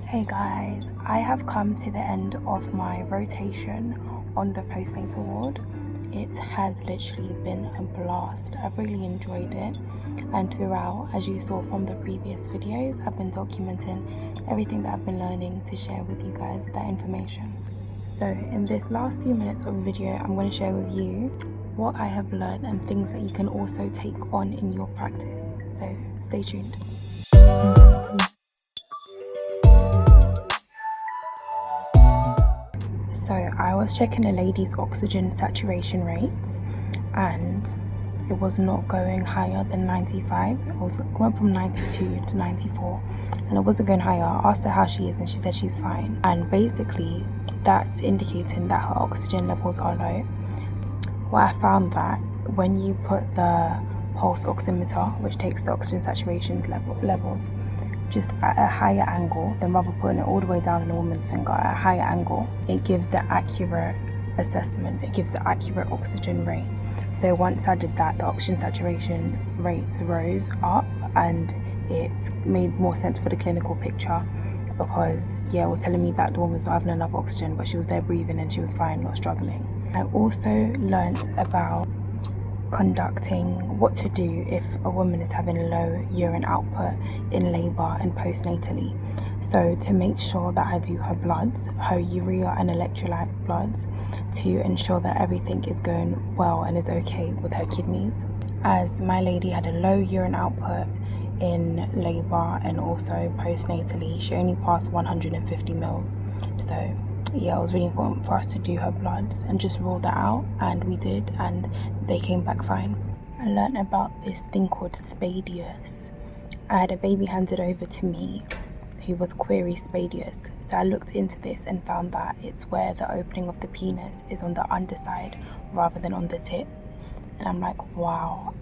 Hey guys, I have come to the end of my rotation on the postnatal ward. It has literally been a blast. I've really enjoyed it, and throughout, as you saw from the previous videos, I've been documenting everything that I've been learning to share with you guys that information. So in this last few minutes of the video, I'm going to share with you what I have learned and things that you can also take on in your practice. So stay tuned. So I was checking a lady's oxygen saturation rates, and it was not going higher than 95. It went from 92 to 94, and it wasn't going higher. I asked her how she is, and she said she's fine. And basically, that's indicating that her oxygen levels are low. What I found that when you put the pulse oximeter, which takes the oxygen saturation levels, just at a higher angle than rather putting it all the way down in a woman's finger at a higher angle, it gives the accurate assessment, it gives the accurate oxygen rate. So once I did that, the oxygen saturation rate rose up, and it made more sense for the clinical picture, because it was telling me that the woman was not having enough oxygen, but she was there breathing and she was fine, not struggling. I also learnt about conducting what to do if a woman is having low urine output in labour and postnatally. So to make sure that I do her bloods, her urea and electrolyte bloods, to ensure that everything is going well and is okay with her kidneys. As my lady had a low urine output in labour and also postnatally, she only passed 150 mils. So it was really important for us to do her bloods and just rule that out, and we did, and they came back fine. I learned about this thing called spadius. I had a baby handed over to me who was query spadius, so I looked into this and found that it's where the opening of the penis is on the underside rather than on the tip. And I'm like, wow,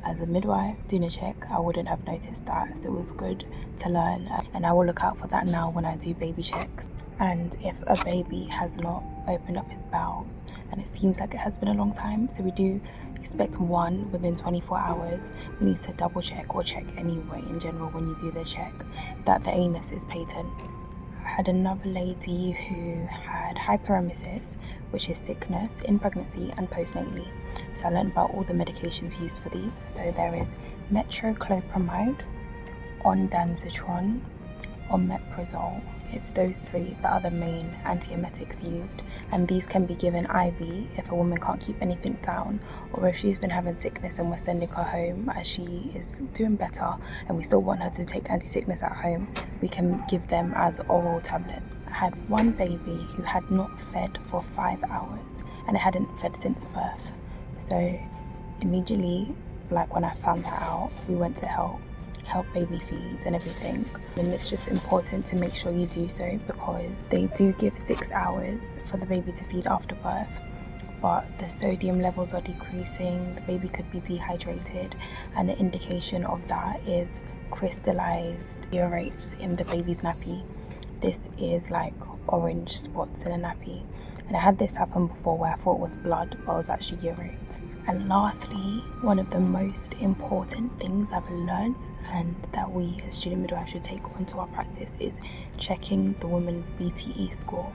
as a midwife doing a check, I wouldn't have noticed that, so it was good to learn, and I will look out for that now when I do baby checks. And if a baby has not opened up his bowels, and it seems like it has been a long time, so we do expect one within 24 hours, we need to double check or check anyway in general when you do the check that the anus is patent. I had another lady who had hyperemesis, which is sickness in pregnancy and postnatally. So I learned about all the medications used for these. So there is metoclopramide, ondansetron, omeprazole. It's those three that are the main antiemetics used, and these can be given IV if a woman can't keep anything down, or if she's been having sickness and we're sending her home as she is doing better and we still want her to take anti-sickness at home, we can give them as oral tablets. I had one baby who had not fed for 5 hours, and it hadn't fed since birth. So immediately, like when I found that out, we went to help baby feed and everything. And it's just important to make sure you do so, because they do give 6 hours for the baby to feed after birth, but the sodium levels are decreasing, the baby could be dehydrated, and the indication of that is crystallized urates in the baby's nappy. This is like orange spots in a nappy, and I had this happen before where I thought it was blood, but it was actually urate. And lastly, one of the most important things I've learned, and that we as student midwives should take onto our practice, is checking the woman's VTE score.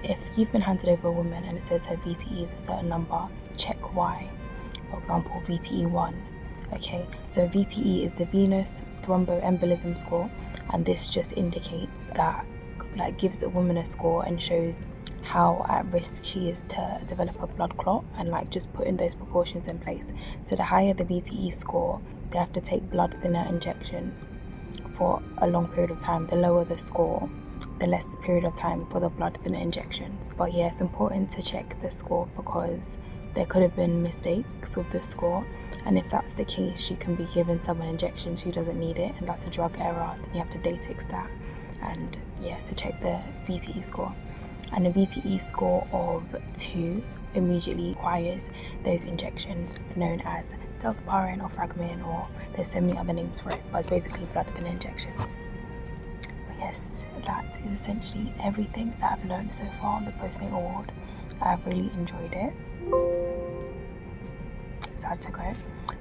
If you've been handed over a woman and it says her VTE is a certain number, check why. For example, VTE 1. Okay, so VTE is the venous thromboembolism score, and this just indicates that, gives a woman a score and shows how at risk she is to develop a blood clot, and just putting those proportions in place. So the higher the VTE score, they have to take blood thinner injections for a long period of time. The lower the score, the less period of time for the blood thinner injections. But it's important to check the score, because there could have been mistakes with the score, and if that's the case, you can be giving someone injections who doesn't need it, and that's a drug error. Then you have to datix that, and so check the VTE score. And a VTE score of 2 immediately requires those injections known as deltaparin or fragmin, or there's so many other names for it, but it's basically blood thinner injections. But that is essentially everything that I've learned so far on the postnatal ward. I've really enjoyed it. Sad to go,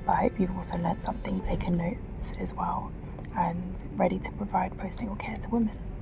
but I hope you've also learned something, taken notes as well. and ready to provide postnatal care to women.